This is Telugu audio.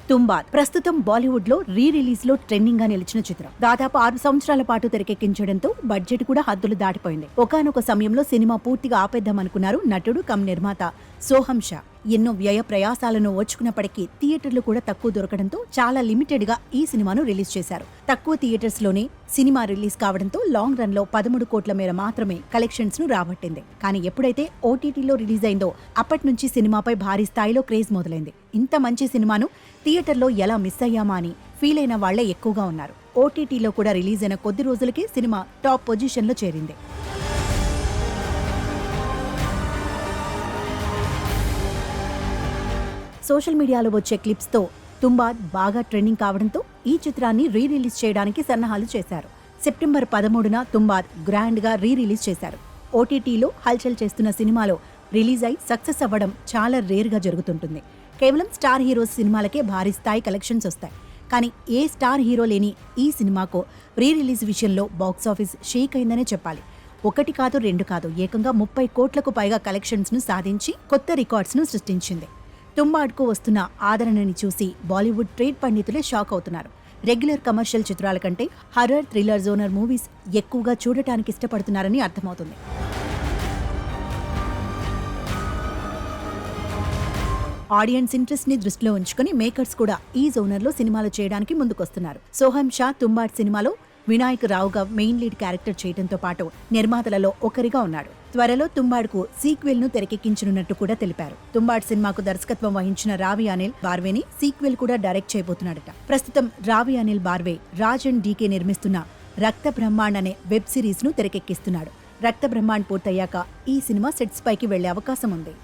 తుంబాద్ ప్రస్తుతం బాలీవుడ్ లో రిలీజ్ లో ట్రెండింగ్ గా నిలిచిన చిత్రం. దాదాపు 6 సంవత్సరాల పాటు తెరకెక్కించడంతో బడ్జెట్ కూడా హద్దులు దాటిపోయింది. ఒకానొక సమయంలో సినిమా పూర్తిగా ఆపేద్దామనుకున్నారు నటుడు కమ్ నిర్మాత సోహం షా. ఎన్నో వ్యయ ప్రయాసాలను ఓర్చుకున్నప్పటికీ థియేటర్లు కూడా తక్కువ దొరకడంతో చాలా లిమిటెడ్ గా ఈ సినిమాను రిలీజ్ చేశారు. తక్కువ థియేటర్స్ లోనే సినిమా రిలీజ్ కావడంతో లాంగ్ రన్ లో 13 కోట్ల మేర మాత్రమే కలెక్షన్స్ ను రాబట్టింది. కానీ ఎప్పుడైతే ఓటీటీలో రిలీజ్ అయిందో అప్పటి నుంచి సినిమాపై భారీ స్థాయిలో క్రేజ్ మొదలైంది. ఇంత మంచి సినిమాను థియేటర్లో ఎలా మిస్ అయ్యామా అని ఫీల్ అయిన వాళ్లే ఎక్కువగా ఉన్నారు. ఓటీటీలో కూడా రిలీజ్ అయిన కొద్ది రోజులకే సినిమా టాప్ పొజిషన్ లో చేరింది. సోషల్ మీడియాలో వచ్చే క్లిప్స్ తో తుంబాద్ బాగా ట్రెండింగ్ కావడంతో ఈ చిత్రాన్ని రిలీజ్ చేయడానికి సన్నాహాలు చేశారు. సెప్టెంబర్ 13న తుంబాద్ గ్రాండ్ గా రిలీజ్ చేశారు. ఓటీటీలో హల్చల్ చేస్తున్న సినిమాలో రిలీజ్ అయి సక్సెస్ అవ్వడం చాలా రేర్ గా జరుగుతుంటుంది. కేవలం స్టార్ హీరోస్ సినిమాలకే భారీ స్థాయి కలెక్షన్స్ వస్తాయి. కానీ ఏ స్టార్ హీరో లేని ఈ సినిమాకు రిలీజ్ విషయంలో బాక్సాఫీస్ షేక్ అయిందనే చెప్పాలి. 1 కాదు 2 కాదు ఏకంగా 30 కోట్లకు పైగా కలెక్షన్స్ ను సాధించి కొత్త రికార్డ్స్ ను సృష్టించింది. తుంబాడ్కు వస్తున్న ఆదరణని చూసి బాలీవుడ్ ట్రేడ్ పండితులే షాక్ అవుతున్నారు. రెగ్యులర్ కమర్షియల్ చిత్రాల కంటే హర్రర్, థ్రిల్లర్ జోనర్ మూవీస్ ఎక్కువగా చూడటానికి ఇష్టపడుతున్నారని అర్థమవుతుంది. ఆడియన్స్ ఇంట్రెస్ట్ ని దృష్టిలో ఉంచుకుని మేకర్స్ కూడా ఈ జోనర్ లో సినిమాలు చేయడానికి ముందుకొస్తున్నారు. సోహం షా తుంబాడ్ సినిమాలో వినాయక్ రావుగా మెయిన్ లీడ్ క్యారెక్టర్ చేయడంతో పాటు నిర్మాతలలో ఒకరిగా ఉన్నాడు. త్వరలో తుంబాడ్కు సీక్వెల్ ను తెరకెక్కించనున్నట్టు కూడా తెలిపారు. తుంబాడ్ సినిమాకు దర్శకత్వం వహించిన రావి అనిల్ బార్వేని సీక్వెల్ కూడా డైరెక్ట్ చేయబోతున్నాడట. ప్రస్తుతం రావి అనిల్ బార్వే రాజ్ అండ్ డీకే నిర్మిస్తున్న రక్త బ్రహ్మాండ్ అనే వెబ్ సిరీస్ ను తెరకెక్కిస్తున్నాడు. రక్త బ్రహ్మాండ్ పూర్తయ్యాక ఈ సినిమా సెట్స్ పైకి వెళ్లే అవకాశం ఉంది.